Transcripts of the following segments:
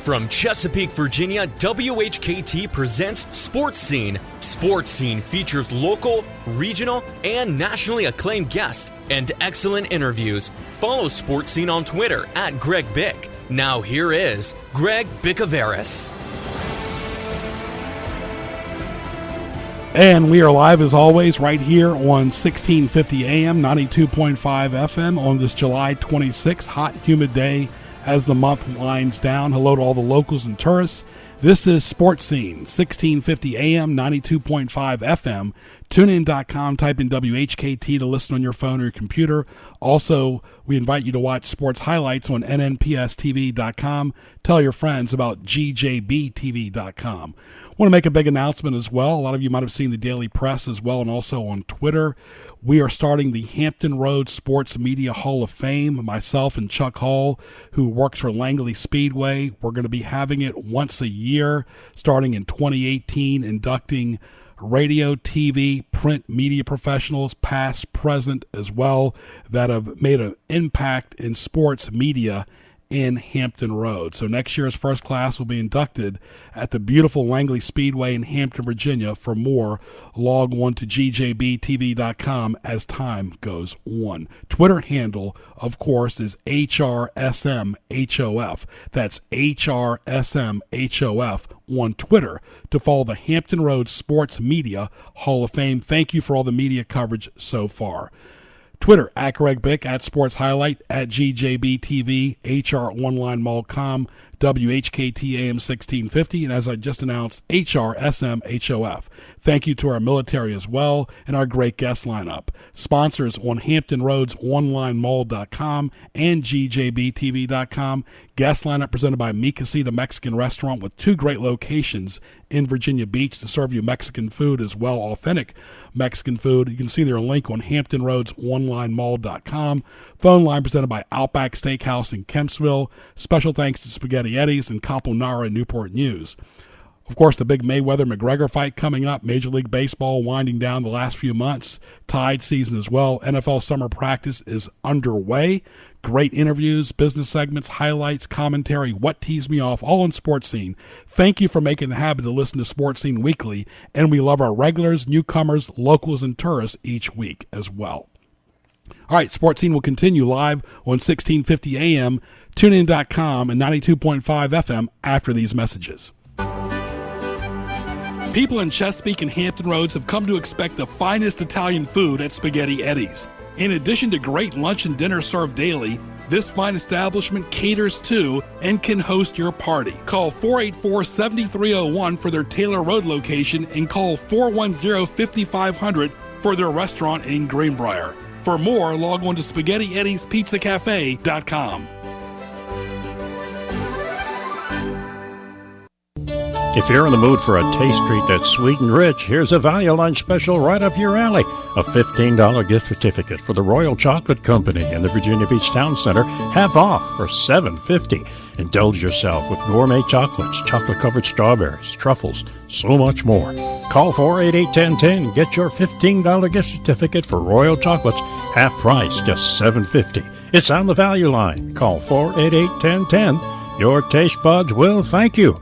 From Chesapeake, Virginia, WHKT presents Sports Scene. Sports Scene features local, regional, and nationally acclaimed guests and excellent interviews. Follow Sports Scene on Twitter at Greg Bick. Now here is Greg Bicouvaris. And we are live as always right here on 1650 AM, 92.5 FM on this July 26th hot, humid day as the month winds down. Hello to all the locals and tourists. This is Sports Scene, 1650 AM, 92.5 FM. TuneIn.com, type in WHKT to listen on your phone or your computer. Also, we invite you to watch sports highlights on nnpstv.com. Tell your friends about gjbtv.com. I want to make a big announcement as well. A lot of you might have seen the daily press as well and also on Twitter. We are starting the Hampton Roads Sports Media Hall of Fame. Myself and Chuck Hall, who works for Langley Speedway, we're going to be having it once a year starting in 2018, inducting radio, TV, print media professionals, past, present as well, that have made an impact in sports media in Hampton Roads. So next year's first class will be inducted at the beautiful Langley Speedway in Hampton, Virginia. For more, log on to gjbtv.com as time goes on. Twitter handle, of course, is HRSMHOF. That's HRSMHOF on Twitter to follow the Hampton Roads Sports Media Hall of Fame. Thank you for all the media coverage so far. Twitter, at Greg Bick, at Sports Highlight, at GJBTV, HR1LineMallCom, WHKT AM 1650, and as I just announced, HRSMHOF. Thank you to our military as well and our great guest lineup. Sponsors on HamptonRoadsOnlineMall.com and GJBTV.com. Guest lineup presented by Mi Casita Mexican Restaurant with 2 great locations in Virginia Beach to serve you Mexican food as well, authentic Mexican food. You can see their link on HamptonRoadsOnlineMall.com. Phone line presented by Outback Steakhouse in Kempsville. Special thanks to Spaghetti Eddie's and Caponara and Newport News. Of course, the big Mayweather-McGregor fight coming up. Major League Baseball winding down the last few months. Tide season as well. NFL summer practice is underway. Great interviews, business segments, highlights, commentary, what teased me off, all on Sports Scene. Thank you for making the habit to listen to Sports Scene weekly, and we love our regulars, newcomers, locals, and tourists each week as well. All right, Sports Scene will continue live on 1650 AM, TuneIn.com, and 92.5 FM after these messages. People in Chesapeake and Hampton Roads have come to expect the finest Italian food at Spaghetti Eddie's. In addition to great lunch and dinner served daily, this fine establishment caters to and can host your party. Call 484-7301 for their Taylor Road location and call 410-5500 for their restaurant in Greenbrier. For more, log on to SpaghettiEddiesPizzaCafe.com. If you're in the mood for a taste treat that's sweet and rich, here's a value lunch special right up your alley. A $15 gift certificate for the Royal Chocolate Company in the Virginia Beach Town Center, half off for $7.50. Indulge yourself with gourmet chocolates, chocolate-covered strawberries, truffles, so much more. Call 488-1010 and get your $15 gift certificate for Royal Chocolates, half price, just $7.50. It's on the value line. Call 488-1010. Your taste buds will thank you.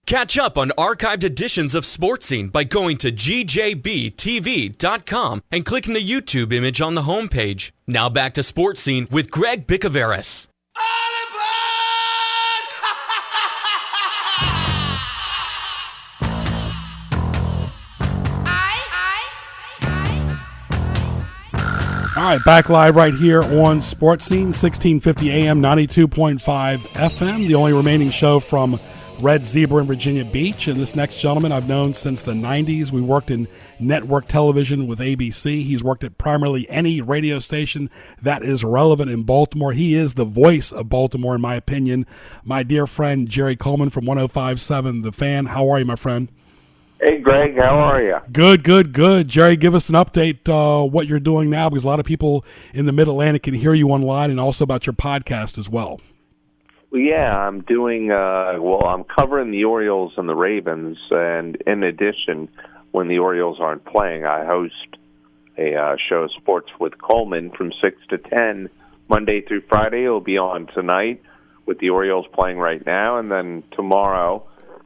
Catch up on archived editions of Sports Scene by going to gjbtv.com and clicking the YouTube image on the homepage. Now back to Sports Scene with Greg Bicouvaris. All right, back live right here on Sports Scene, 1650 AM, 92.5 FM, the only remaining show from Red Zebra in Virginia Beach. And this next gentleman I've known since the 90s. We worked in network television with ABC. He's worked at primarily any radio station that is relevant in Baltimore. He is the voice of Baltimore, in my opinion. My dear friend, Jerry Coleman from 105.7 The Fan. How are you, my friend? Hey, Greg. How are you? Good. Jerry, give us an update what you're doing now, because a lot of people in the Mid-Atlantic can hear you online, and also about your podcast as well. Well, yeah, I'm doing, I'm covering the Orioles and the Ravens, and in addition, when the Orioles aren't playing, I host a show, Sports with Coleman, from 6 to 10, Monday through Friday. It'll be on tonight with the Orioles playing right now, and then tomorrow,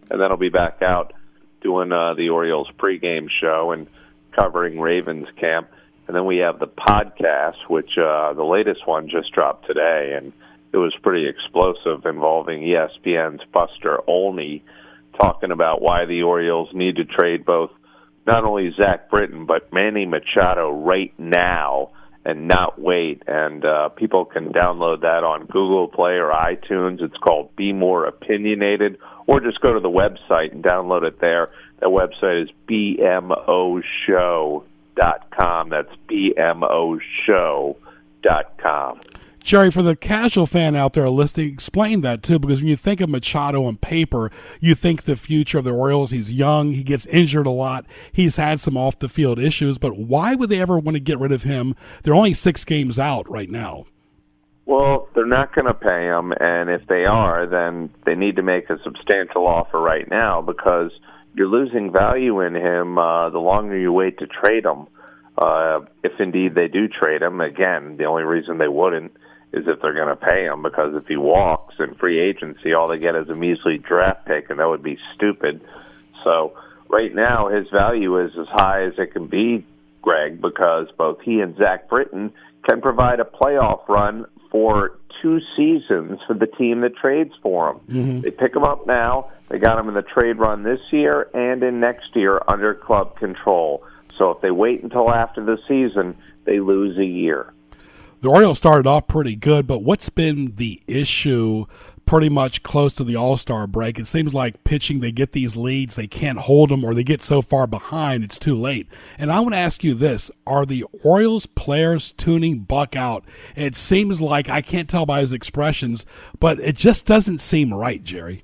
and then I'll be back out doing the Orioles pregame show and covering Ravens camp. And then we have the podcast, which the latest one just dropped today, and it was pretty explosive, involving ESPN's Buster Olney, talking about why the Orioles need to trade both not only Zach Britton, but Manny Machado right now and not wait. And people can download that on Google Play or iTunes. It's called Be More Opinionated, or just go to the website and download it there. That website is bmoshow.com. That's bmoshow.com. Jerry, for the casual fan out there listening, explain that too, because when you think of Machado on paper, you think the future of the Orioles. He's young, he gets injured a lot, he's had some off-the-field issues, but why would they ever want to get rid of him? They're only 6 games out right now. Well, they're not going to pay him, and if they are, then they need to make a substantial offer right now, because you're losing value in him the longer you wait to trade him. If indeed they do trade him, again, the only reason they wouldn't is if they're going to pay him, because if he walks in free agency, all they get is a measly draft pick, and that would be stupid. So right now his value is as high as it can be, Greg, because both he and Zach Britton can provide a playoff run for 2 seasons for the team that trades for him. Mm-hmm. They pick him up now. They got him in the trade run this year and in next year under club control. So if they wait until after the season, they lose a year. The Orioles started off pretty good, but what's been the issue pretty much close to the All-Star break? It seems like pitching, they get these leads, they can't hold them, or they get so far behind, it's too late. And I want to ask you this, are the Orioles players tuning Buck out? It seems like, I can't tell by his expressions, but it just doesn't seem right, Jerry.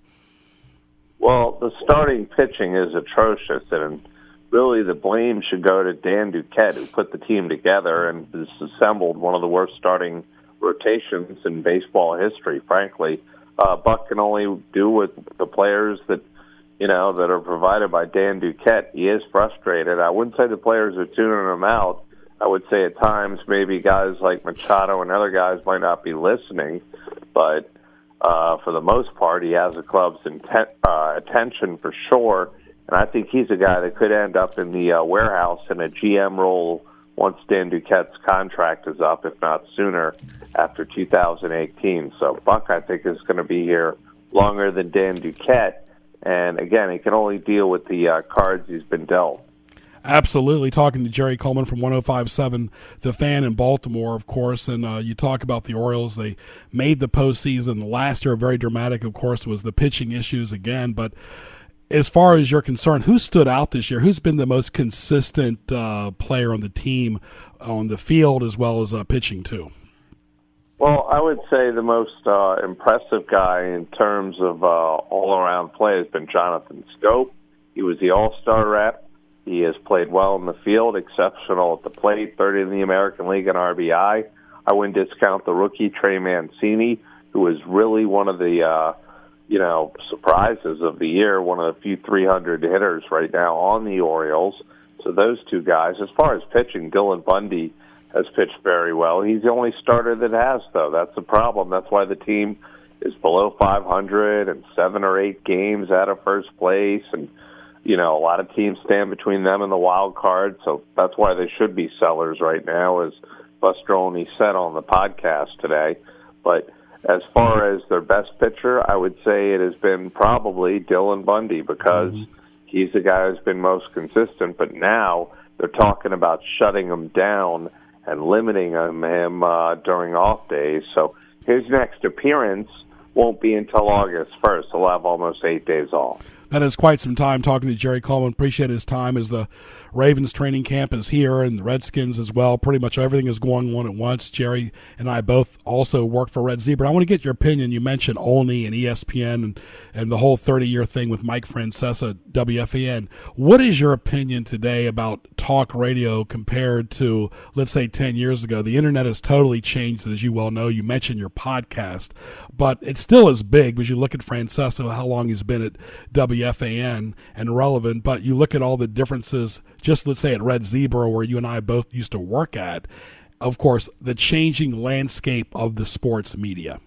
Well, the starting pitching is atrocious, and really the blame should go to Dan Duquette, who put the team together and has assembled one of the worst starting rotations in baseball history, frankly. Buck can only do with the players that are provided by Dan Duquette. He is frustrated. I wouldn't say the players are tuning him out. I would say at times maybe guys like Machado and other guys might not be listening, but for the most part, he has the club's attention for sure. And I think he's a guy that could end up in the warehouse in a GM role once Dan Duquette's contract is up, if not sooner, after 2018. So Buck, I think, is going to be here longer than Dan Duquette. And, again, he can only deal with the cards he's been dealt. Absolutely. Talking to Jerry Coleman from 105.7, The Fan in Baltimore, of course. And you talk about the Orioles. They made the postseason last year. Very dramatic, of course, was the pitching issues again. But as far as you're concerned, who stood out this year? Who's been the most consistent player on the team, on the field, as well as pitching too? Well, I would say the most impressive guy in terms of all-around play has been Jonathan Scope. He was the all-star rep. He has played well in the field, exceptional at the plate, third in the American League in RBI. I wouldn't discount the rookie Trey Mancini, who is really one of the surprises of the year, one of the few 300 hitters right now on the Orioles. So those two guys. As far as pitching, Dylan Bundy has pitched very well. He's the only starter that has, though. That's the problem. That's why the team is below 500 and 7 or 8 games out of first place. And, a lot of teams stand between them and the wild card. So that's why they should be sellers right now, as Buster Olney said on the podcast today. But as far as their best pitcher, I would say it has been probably Dylan Bundy, because he's the guy who's been most consistent. But now they're talking about shutting him down and limiting him during off days. So his next appearance won't be until August 1st. He'll have almost 8 days off. That is quite some time talking to Jerry Coleman. Appreciate his time as the Ravens training camp is here, and the Redskins as well. Pretty much everything is going on at once. Jerry and I both also work for Red Zebra. I want to get your opinion. You mentioned Olney and ESPN and the whole 30-year thing with Mike Francesa, WFAN. What is your opinion today about talk radio compared to, let's say, 10 years ago? The internet has totally changed, as you well know. You mentioned your podcast, but it still is big because you look at Francesa, how long he's been at WFAN and relevant, but you look at all the differences, just let's say at Red Zebra, where you and I both used to work at, of course, the changing landscape of the sports media.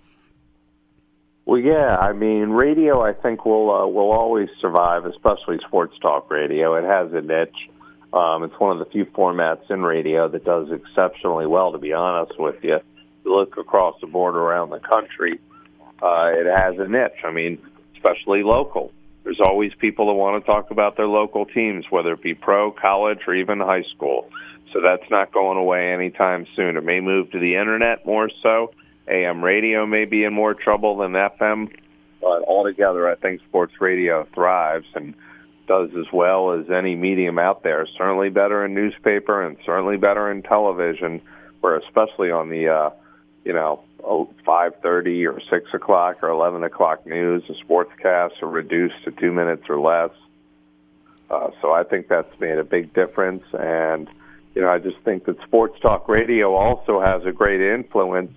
Well, yeah. I mean, radio, I think will always survive, especially sports talk radio. It has a niche. It's one of the few formats in radio that does exceptionally well, to be honest with you. If you look across the board around the country, it has a niche. I mean, especially local. There's always people that want to talk about their local teams, whether it be pro, college, or even high school. So that's not going away anytime soon. It may move to the internet more so. AM radio may be in more trouble than FM. But altogether, I think sports radio thrives and does as well as any medium out there. Certainly better in newspaper and certainly better in television, where especially on the 5:30 or 6 o'clock or 11 o'clock news, the sportscasts are reduced to 2 minutes or less. So I think that's made a big difference. And, I just think that sports talk radio also has a great influence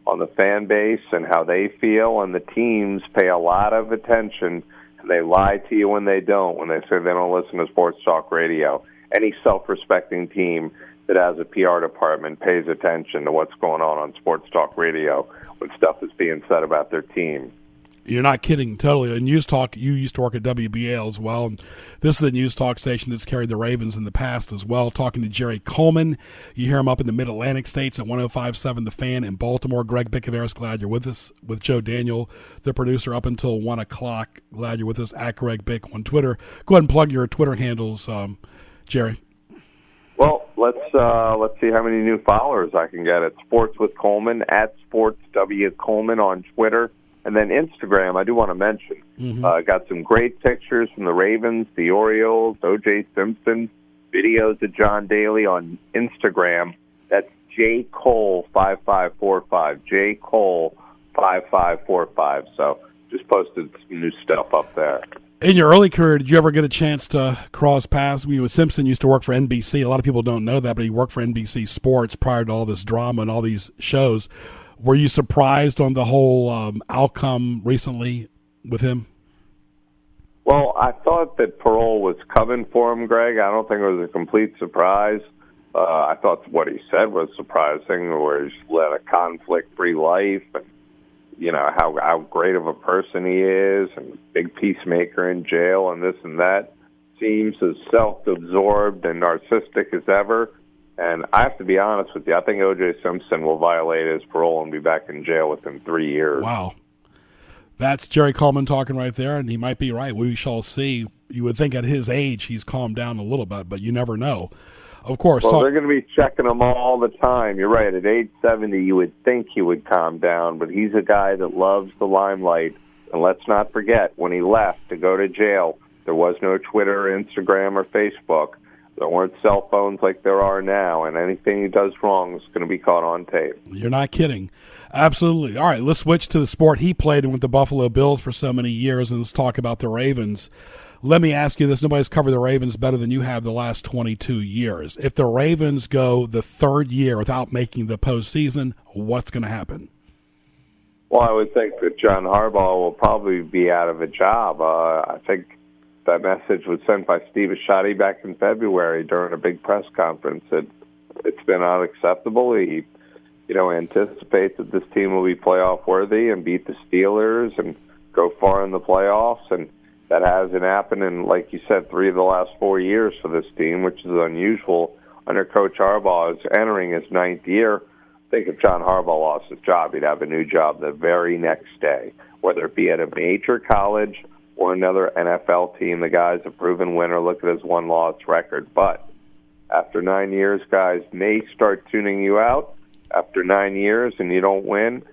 on the fan base and how they feel, and the teams pay a lot of attention, and they lie to you when they don't, when they say they don't listen to sports talk radio. Any self-respecting team that has a PR department pays attention to what's going on sports talk radio when stuff is being said about their team. You're not kidding, totally. In News Talk, you used to work at WBAL as well, and this is a News Talk station that's carried the Ravens in the past as well. Talking to Jerry Coleman. You hear him up in the Mid-Atlantic states at 105.7 The Fan in Baltimore. Greg Bicouvaris, glad you're with us. With Joe Daniel, the producer, up until 1 o'clock. Glad you're with us at Greg Bick on Twitter. Go ahead and plug your Twitter handles, Jerry. Well, let's see how many new followers I can get at Sports with Coleman, at Sports W Coleman on Twitter. And then Instagram, I do want to mention, got some great pictures from the Ravens, the Orioles, O.J. Simpson, videos of John Daly on Instagram. That's jcole5545, jcole5545. So just posted some new stuff up there. In your early career, did you ever get a chance to cross paths? Simpson used to work for NBC. A lot of people don't know that, but he worked for NBC Sports prior to all this drama and all these shows. Were you surprised on the whole outcome recently with him? Well, I thought that parole was coming for him, Greg. I don't think it was a complete surprise. I thought what he said was surprising, where he's led a conflict-free life, and how great of a person he is, and big peacemaker in jail, and this and that. Seems as self-absorbed and narcissistic as ever. And I have to be honest with you, I think O.J. Simpson will violate his parole and be back in jail within 3 years. Wow. That's Jerry Coleman talking right there, and he might be right. We shall see. You would think at his age he's calmed down a little bit, but you never know. Of course. Well, they're going to be checking him all the time. You're right. At age 70, you would think he would calm down, but he's a guy that loves the limelight. And let's not forget, when he left to go to jail, there was no Twitter, Instagram, or Facebook. There weren't cell phones like there are now, and anything he does wrong is going to be caught on tape. You're not kidding. Absolutely. All right, let's switch to the sport he played in with the Buffalo Bills for so many years, and let's talk about the Ravens. Let me ask you this. Nobody's covered the Ravens better than you have the last 22 years. If the Ravens go the third year without making the postseason, what's going to happen? Well, I would think that John Harbaugh will probably be out of a job. I think that message was sent by Steve Bisciotti back in February during a big press conference. It's been unacceptable. He, anticipates that this team will be playoff worthy and beat the Steelers and go far in the playoffs. And that hasn't happened in, like you said, 3 of the last 4 years for this team, which is unusual. Under Coach Harbaugh is entering his 9th year. I think if John Harbaugh lost his job, he'd have a new job the very next day, whether it be at a major college or another NFL team. The guy's a proven winner. Look at his 1-loss record. But after 9 years, guys may start tuning you out. After 9 years and you don't win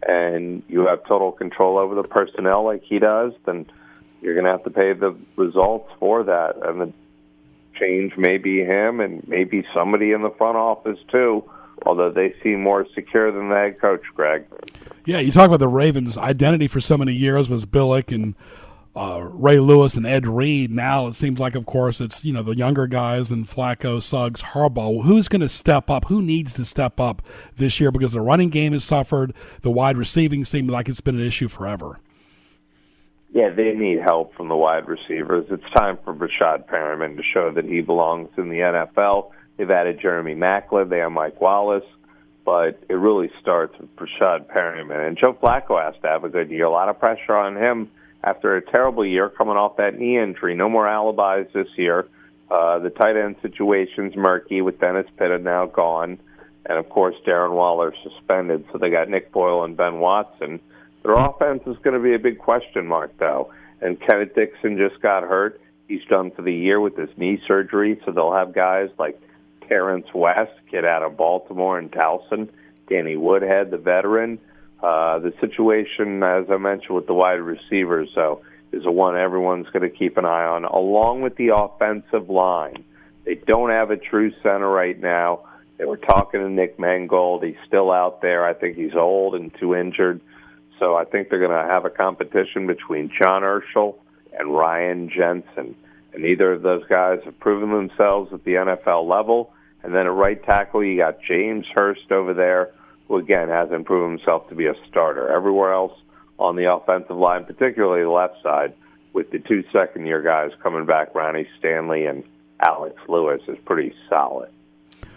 and you have total control over the personnel like he does, then you're going to have to pay the results for that. And the change may be him and maybe somebody in the front office too, although they seem more secure than the head coach, Greg. Yeah, you talk about the Ravens' identity for so many years was Billick and Ray Lewis and Ed Reed. Now it seems like, of course, it's the younger guys and Flacco, Suggs, Harbaugh. Who's going to step up? Who needs to step up this year? Because the running game has suffered. The wide receiving seems like it's been an issue forever. Yeah, they need help from the wide receivers. It's time for Rashad Perriman to show that he belongs in the NFL. They've added Jeremy Maclin. They have Mike Wallace. but it really starts with Rashad Perryman. And Joe Flacco has to have a good year. A lot of pressure on him after a terrible year coming off that knee injury. No more alibis this year. The tight end situation's murky with Dennis Pitta now gone. And, of course, Darren Waller suspended. So they got Nick Boyle and Ben Watson. Their offense is going to be a big question mark, though. And Kenneth Dixon just got hurt. He's done for the year with his knee surgery. So they'll have guys like Terrence West, kid out of Baltimore, and Towson. Danny Woodhead, the veteran. The situation, as I mentioned, with the wide receivers, so is the one everyone's going to keep an eye on, along with the offensive line. They don't have a true center right now. They were talking to Nick Mangold. He's still out there. I think he's old and too injured. So I think they're going to have a competition between John Urschel and Ryan Jensen. And neither of those guys have proven themselves at the NFL level. And then at right tackle, you got James Hurst over there, who, again, hasn't proven himself to be a starter. Everywhere else on the offensive line, particularly the left side, with the two second-year guys coming back, Ronnie Stanley and Alex Lewis, is pretty solid.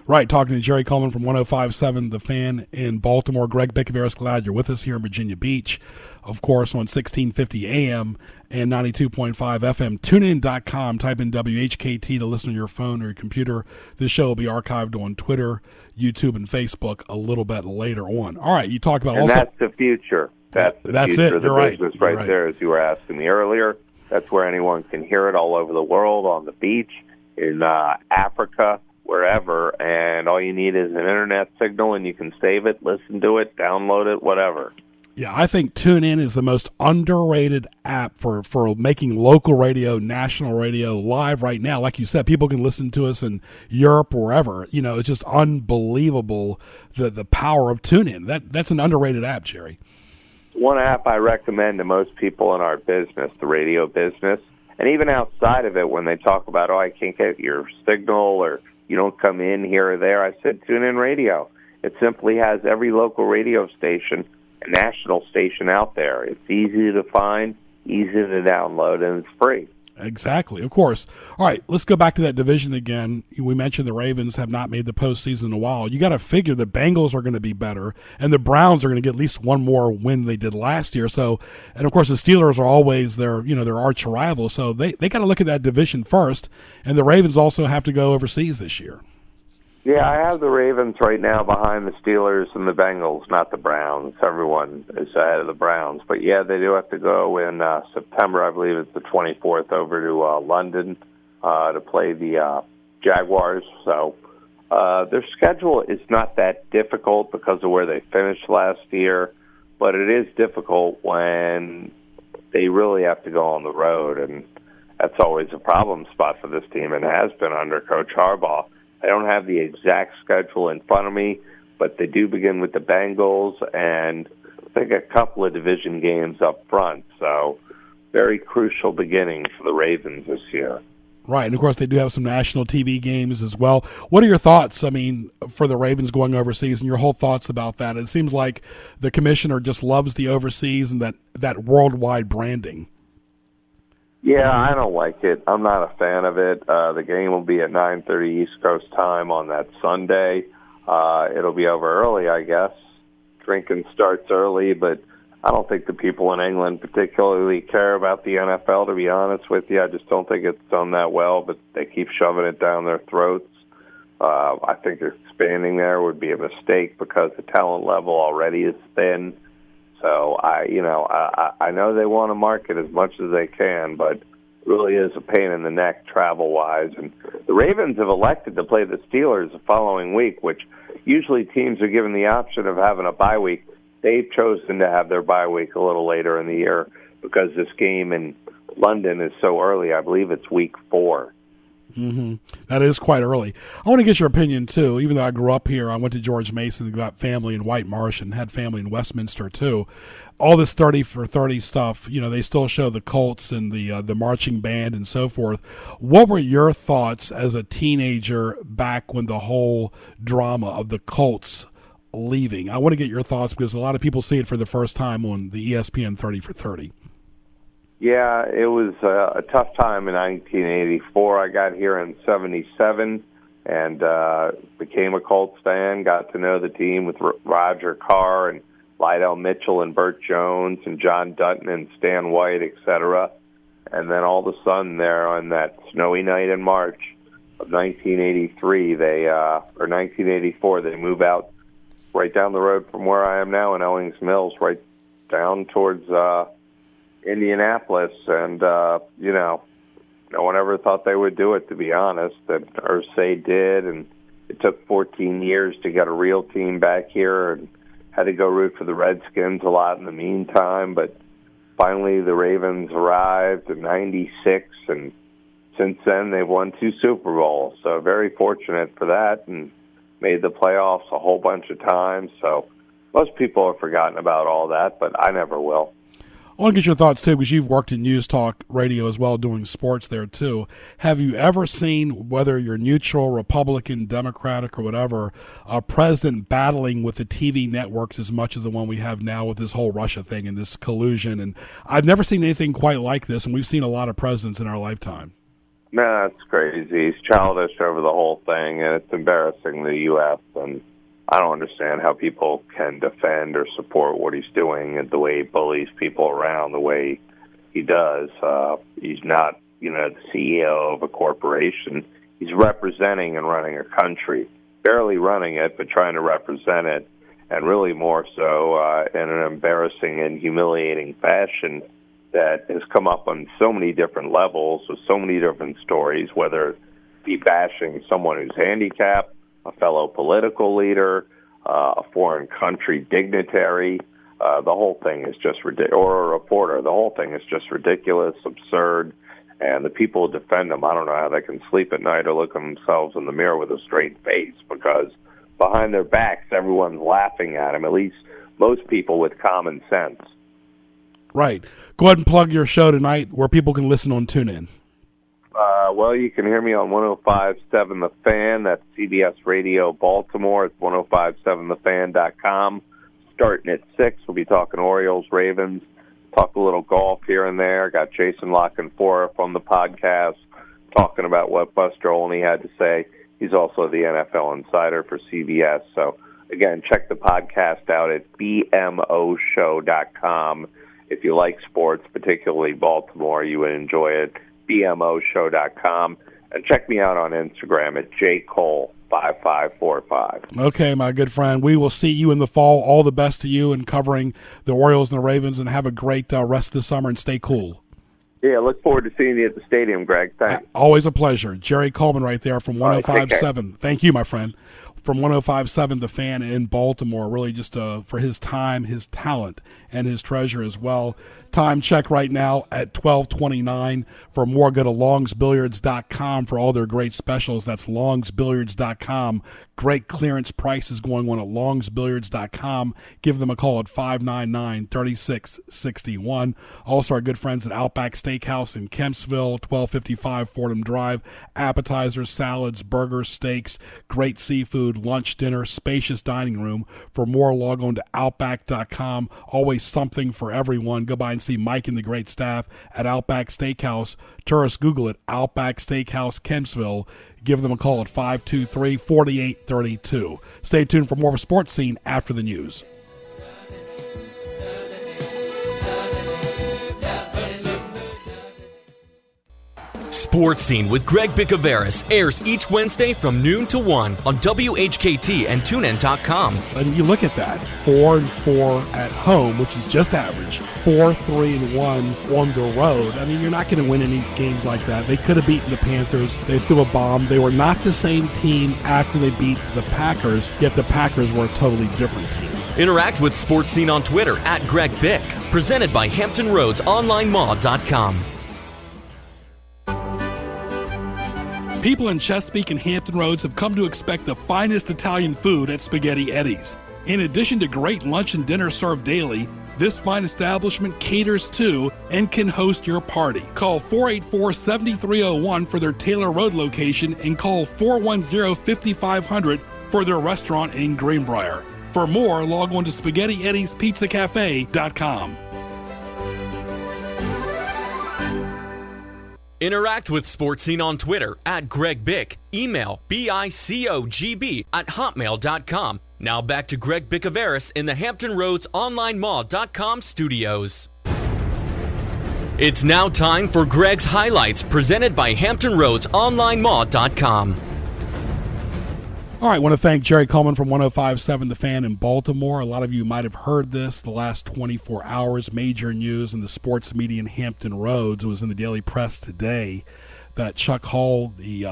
Right, talking to Jerry Coleman from 105.7 The Fan in Baltimore. Greg Bicouvaris, glad you're with us here in Virginia Beach. Of course, on 1650 AM and 92.5 FM. TuneIn.com. Type in WHKT to listen to your phone or your computer. This show will be archived on Twitter, YouTube, and Facebook a little bit later on. All right, you talk about and also... that's the future. That's future of the business right there, as you were asking me earlier. That's where anyone can hear it all over the world, on the beach, in Africa, wherever, and all you need is an internet signal, and you can save it, listen to it, download it, whatever. Yeah, I think TuneIn is the most underrated app for making local radio, national radio live right now. Like you said, people can listen to us in Europe, wherever. You know, it's just unbelievable the power of TuneIn. That's an underrated app, Jerry. One app I recommend to most people in our business, the radio business, and even outside of it, when they talk about, I can't get your signal or you don't come in here or there, I said TuneIn Radio. It simply has every local radio station and national station out there. It's easy to find, easy to download, and it's free. Exactly, of course. All right, let's go back to that division again. We mentioned the Ravens have not made the postseason in a while. You got to figure the Bengals are going to be better, and the Browns are going to get at least one more win they did last year. So, and of course, the Steelers are always their arch rival. So they got to look at that division first, and the Ravens also have to go overseas this year. Yeah, I have the Ravens right now behind the Steelers and the Bengals, not the Browns. Everyone is ahead of the Browns. But, yeah, they do have to go in September. I believe it's the 24th over to London to play the Jaguars. So their schedule is not that difficult because of where they finished last year, but it is difficult when they really have to go on the road, and that's always a problem spot for this team and has been under Coach Harbaugh. I don't have the exact schedule in front of me, but they do begin with the Bengals and I think a couple of division games up front. So very crucial beginning for the Ravens this year. Right, and of course they do have some national TV games as well. What are your thoughts, for the Ravens going overseas and your whole thoughts about that? It seems like the commissioner just loves the overseas and that worldwide branding. Yeah, I don't like it. I'm not a fan of it. The game will be at 9:30 East Coast time on that Sunday. It'll be over early, I guess. Drinking starts early, but I don't think the people in England particularly care about the NFL, to be honest with you. I just don't think it's done that well, but they keep shoving it down their throats. I think expanding there would be a mistake because the talent level already is thin. So I know they want to market as much as they can, but it really is a pain in the neck travel-wise. And the Ravens have elected to play the Steelers the following week, which usually teams are given the option of having a bye week. They've chosen to have their bye week a little later in the year because this game in London is so early. I believe it's week 4. Mm-hmm. That is quite early. I want to get your opinion, too. Even though I grew up here, I went to George Mason and got family in White Marsh and had family in Westminster, too. All this 30 for 30 stuff, they still show the Colts and the marching band and so forth. What were your thoughts as a teenager back when the whole drama of the Colts leaving? I want to get your thoughts because a lot of people see it for the first time on the ESPN 30 for 30. Yeah, it was a tough time in 1984. I got here in 77. and became a Colts fan, got to know the team with Roger Carr and Lydell Mitchell and Burt Jones and John Dutton and Stan White, etc. And then all of a sudden there on that snowy night in March of 1983, or 1984, they move out right down the road from where I am now in Ellings Mills, right down towards Indianapolis. And, no one ever thought they would do it, to be honest. That Irsay did, and it took 14 years to get a real team back here, and had to go root for the Redskins a lot in the meantime. But finally the Ravens arrived in 96, and since then they've won 2 Super Bowls. So very fortunate for that, and made the playoffs a whole bunch of times. So most people have forgotten about all that, but I never will. I want to get your thoughts, too, because you've worked in news talk radio as well, doing sports there, too. Have you ever seen, whether you're neutral, Republican, Democratic, or whatever, a president battling with the TV networks as much as the one we have now with this whole Russia thing and this collusion? And I've never seen anything quite like this, and we've seen a lot of presidents in our lifetime. No, it's crazy. He's childish over the whole thing, and it's embarrassing the U.S., and I don't understand how people can defend or support what he's doing and the way he bullies people around the way he does. He's not, the CEO of a corporation. He's representing and running a country, barely running it, but trying to represent it, and really more so in an embarrassing and humiliating fashion that has come up on so many different levels with so many different stories, whether it be bashing someone who's handicapped, a fellow political leader, a foreign country dignitary. The whole thing is just ridiculous. Or a reporter. The whole thing is just ridiculous, absurd, and the people who defend him, I don't know how they can sleep at night or look at themselves in the mirror with a straight face, because behind their backs, everyone's laughing at him, at least most people with common sense. Right. Go ahead and plug your show tonight where people can listen on TuneIn. Well, you can hear me on 105.7 The Fan. That's CBS Radio Baltimore. It's 105.7thefan.com. Starting at 6, we'll be talking Orioles, Ravens, talk a little golf here and there. Got Jason Locke and Forrest on the podcast talking about what Buster Olney had to say. He's also the NFL insider for CBS. So, again, check the podcast out at bmoshow.com. If you like sports, particularly Baltimore, you would enjoy it. bmoshow.com, and check me out on Instagram at jcole5545. Okay, my good friend. We will see you in the fall. All the best to you in covering the Orioles and the Ravens, and have a great rest of the summer, and stay cool. Yeah, look forward to seeing you at the stadium, Greg. Thanks. Always a pleasure. Jerry Coleman right there from 105.7. Thank you, my friend. From 105.7 The Fan in Baltimore, really just for his time, his talent, and his treasure as well. Time check right now at 12:29. For more, go to longsbilliards.com for all their great specials. That's longsbilliards.com. Great clearance prices going on at longsbilliards.com. Give them a call at 599-3661. Also, our good friends at Outback Steakhouse in Kempsville, 1255 Fordham Drive. Appetizers, salads, burgers, steaks, great seafood, lunch, dinner, spacious dining room. For more, log on to outback.com. Always something for everyone. Go by and see Mike and the great staff at Outback Steakhouse. Tourists, Google it, Outback Steakhouse, Kempsville. Give them a call at 523-4832. Stay tuned for more of a sports scene after the news. Sports Scene with Greg Bicouvaris airs each Wednesday from noon to 1 on WHKT and TuneIn.com. And you look at that, 4-4 at home, which is just average. 4-3-1 on the road. I mean, you're not going to win any games like that. They could have beaten the Panthers. They threw a bomb. They were not the same team after they beat the Packers, yet the Packers were a totally different team. Interact with Sports Scene on Twitter at Greg Bick. Presented by HamptonRoadsOnlineMall.com. People in Chesapeake and Hampton Roads have come to expect the finest Italian food at Spaghetti Eddie's. In addition to great lunch and dinner served daily, this fine establishment caters to and can host your party. Call 484-7301 for their Taylor Road location and call 410-5500 for their restaurant in Greenbrier. For more, log on to SpaghettiEddiesPizzaCafe.com. Interact with Sports Scene on Twitter at Greg Bick. Email bicogb@hotmail.com. Now back to Greg Bicouvaris in the Hampton Roads OnlineMall.com studios. It's now time for Greg's Highlights, presented by Hampton Roads OnlineMall.com. All right, I want to thank Jerry Coleman from 105.7 The Fan in Baltimore. A lot of you might have heard this the last 24 hours. Major news in the sports media in Hampton Roads. It was in the Daily Press today that Chuck Hall, the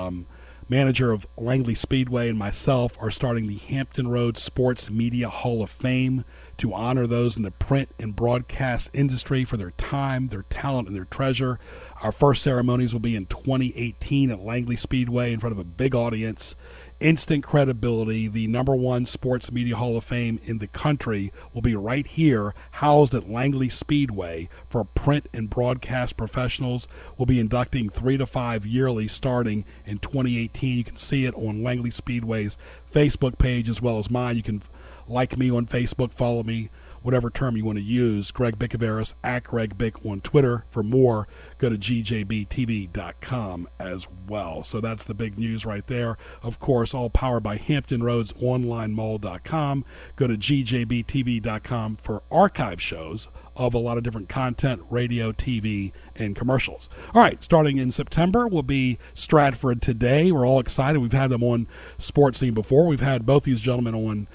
manager of Langley Speedway, and myself are starting the Hampton Roads Sports Media Hall of Fame to honor those in the print and broadcast industry for their time, their talent, and their treasure. Our first ceremonies will be in 2018 at Langley Speedway in front of a big audience. Instant credibility. The #1 Sports Media Hall of Fame in the country will be right here, housed at Langley Speedway for print and broadcast professionals. We'll be inducting 3 to 5 yearly starting in 2018. You can see it on Langley Speedway's Facebook page as well as mine. You can like me on Facebook, follow me, whatever term you want to use. Greg Bicouvaris at Greg Bick on Twitter. For more, go to gjbtv.com as well. So that's the big news right there. Of course, all powered by Hampton Roads OnlineMall.com. Go to gjbtv.com for archive shows of a lot of different content, radio, TV, and commercials. All right, starting in September will be Stratford Today. We're all excited. We've had them on Sports Scene before. We've had both these gentlemen on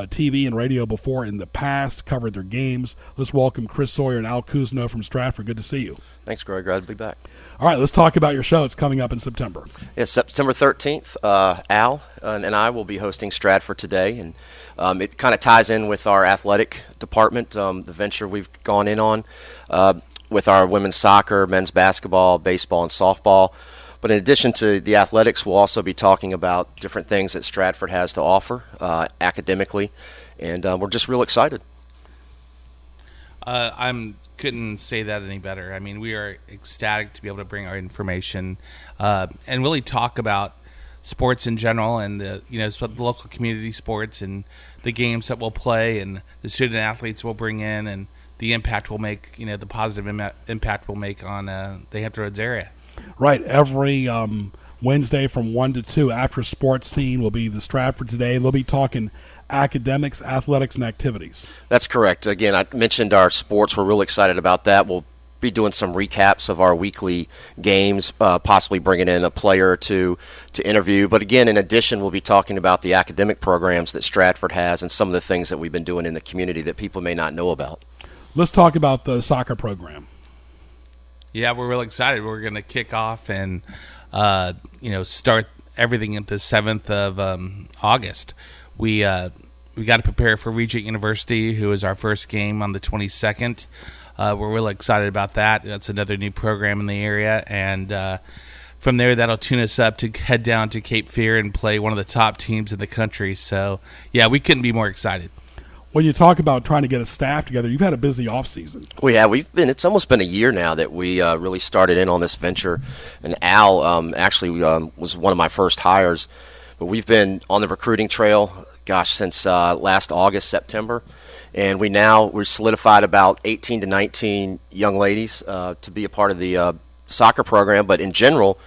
TV and radio before in the past, covered their games. Let's welcome Chris Sawyer and Al Cousineau from Stratford. Good to see you. Thanks, Greg. Glad to be back. All right, let's talk about your show. It's coming up in September. Yes, September 13th, Al and I will be hosting Stratford Today, and it kind of ties in with our athletic department, the venture we've gone in on with our women's soccer, men's basketball, baseball, and softball. But in addition to the athletics, we'll also be talking about different things that Stratford has to offer academically, and we're just real excited. I couldn't say that any better. I mean, we are ecstatic to be able to bring our information and really talk about sports in general, and the local community sports and the games that we'll play, and the student athletes we'll bring in, and the impact we'll make. The positive impact we'll make on the Hampton Roads area. Right. Every Wednesday from 1 to 2 after Sports Scene will be the Stratford Today. They'll be talking academics, athletics, and activities. That's correct. Again, I mentioned our sports. We're really excited about that. We'll be doing some recaps of our weekly games, possibly bringing in a player or two to interview. But again, in addition, we'll be talking about the academic programs that Stratford has and some of the things that we've been doing in the community that people may not know about. Let's talk about the soccer program. Yeah, we're really excited. We're going to kick off and start everything at the 7th of August. We got to prepare for Regent University, who is our first game on the 22nd. We're really excited about that. That's another new program in the area, and from there, that'll tune us up to head down to Cape Fear and play one of the top teams in the country. So, yeah, we couldn't be more excited. When you talk about trying to get a staff together, you've had a busy off season. It's almost been a year now that we really started in on this venture, and Al actually was one of my first hires. But we've been on the recruiting trail, since last August, September, and we're solidified about 18 to 19 young ladies to be a part of the soccer program. But in general,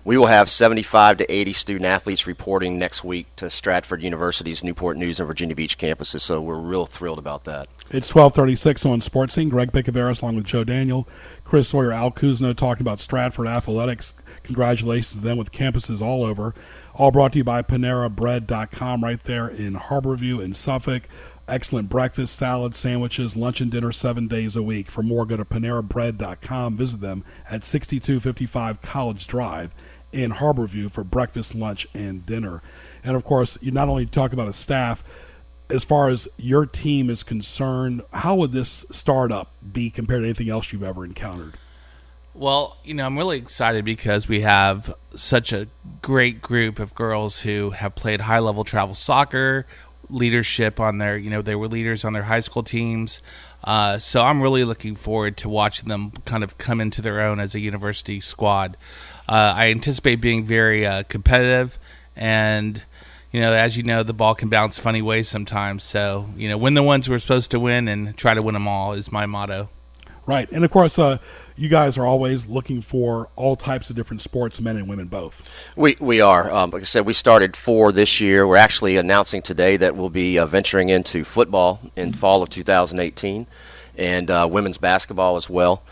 we will have 75 to 80 student athletes reporting next week to Stratford University's Newport News and Virginia Beach campuses, so we're real thrilled about that. It's 12:36 on Sports Scene. Greg Bicouvaris along with Joe Daniel, Chris Sawyer, Al Cousineau talking about Stratford athletics. Congratulations to them with campuses all over. All brought to you by PaneraBread.com right there in Harborview in Suffolk. Excellent breakfast, salad, sandwiches, lunch and dinner 7 days a week. For more, go to PaneraBread.com. Visit them at 6255 College Drive in Harborview for breakfast, lunch, and dinner. And, of course, you not only talk about a staff, as far as your team is concerned, how would this startup be compared to anything else you've ever encountered? Well, I'm really excited because we have such a great group of girls who have played high-level travel soccer, leadership on their, they were leaders on their high school teams. So I'm really looking forward to watching them kind of come into their own as a university squad. I anticipate being very competitive, and as the ball can bounce funny ways sometimes. So win the ones we're supposed to win and try to win them all is my motto. Right, and of course, you guys are always looking for all types of different sports, men and women both. We are. Like I said, we started 4 this year. We're actually announcing today that we'll be venturing into football in fall of 2018 and women's basketball as well.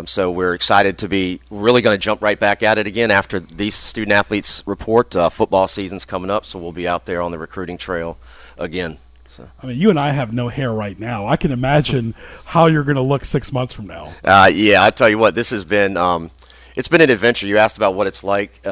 So we're excited to be really going to jump right back at it again after these student athletes report. Football season's coming up, so we'll be out there on the recruiting trail again. So. I mean, you and I have no hair right now. I can imagine how you're going to look 6 months from now. Yeah, I tell you what, this has been it's been an adventure. You asked about what it's like.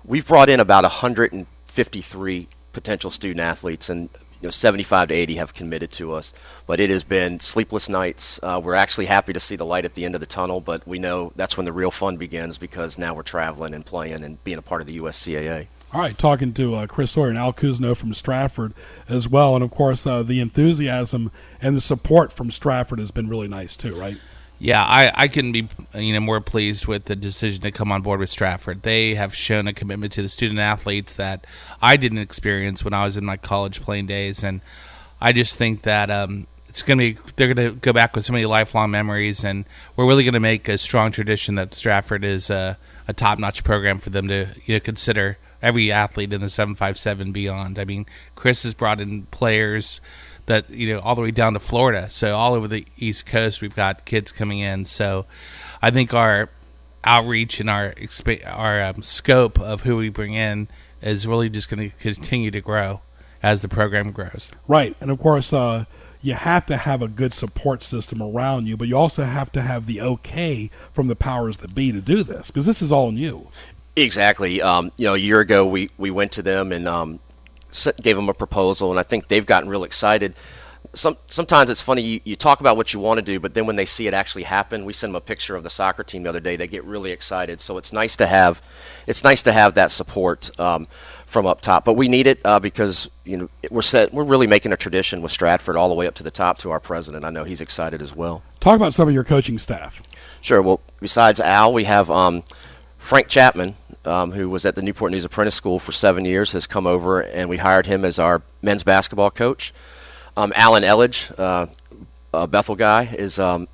We've brought in about 153 potential student athletes, and 75 to 80 have committed to us. But it has been sleepless nights. We're actually happy to see the light at the end of the tunnel, but we know that's when the real fun begins because now we're traveling and playing and being a part of the USCAA. All right, talking to Chris Sawyer and Al Cousineau from Stratford as well. And, of course, the enthusiasm and the support from Stratford has been really nice too, right? Yeah, I couldn't be more pleased with the decision to come on board with Stratford. They have shown a commitment to the student athletes that I didn't experience when I was in my college playing days. And I just think that they're going to go back with so many lifelong memories, and we're really going to make a strong tradition that Stratford is a top-notch program for them to consider every athlete in the 757 beyond. I mean, Chris has brought in players that, all the way down to Florida. So all over the East Coast, we've got kids coming in. So I think our outreach and our scope of who we bring in is really just going to continue to grow as the program grows. Right. And, of course, you have to have a good support system around you, but you also have to have the okay from the powers that be to do this, because this is all new. Exactly. A year ago we went to them and gave them a proposal, and I think they've gotten real excited. Sometimes it's funny, you talk about what you want to do, but then when they see it actually happen, we sent them a picture of the soccer team the other day. They get really excited. So it's nice to have that support from up top. But we need it because we're really making a tradition with Stratford all the way up to the top to our president. I know he's excited as well. Talk about some of your coaching staff. Sure. Well, besides Al, we have Frank Chapman, who was at the Newport News Apprentice School for 7 years, has come over, and we hired him as our men's basketball coach. Alan Elledge, a Bethel guy,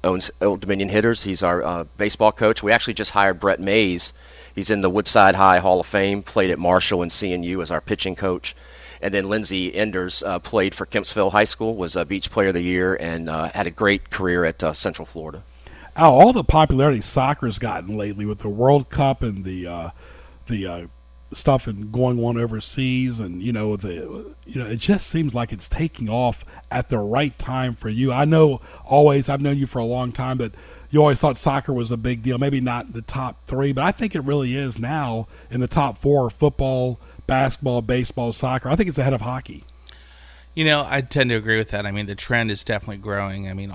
owns Old Dominion Hitters. He's our baseball coach. We actually just hired Brett Mays. He's in the Woodside High Hall of Fame, played at Marshall and CNU as our pitching coach. And then Lindsey Enders played for Kempsville High School, was a Beach Player of the Year, and had a great career at Central Florida. Al, all the popularity soccer's gotten lately with the World Cup and the stuff and going on overseas, and it just seems like it's taking off at the right time for you. I've known you for a long time, but you always thought soccer was a big deal. Maybe not the top 3, but I think it really is now in the top 4: football, basketball, baseball, soccer. I think it's ahead of hockey. I tend to agree with that. I mean, the trend is definitely growing. I mean,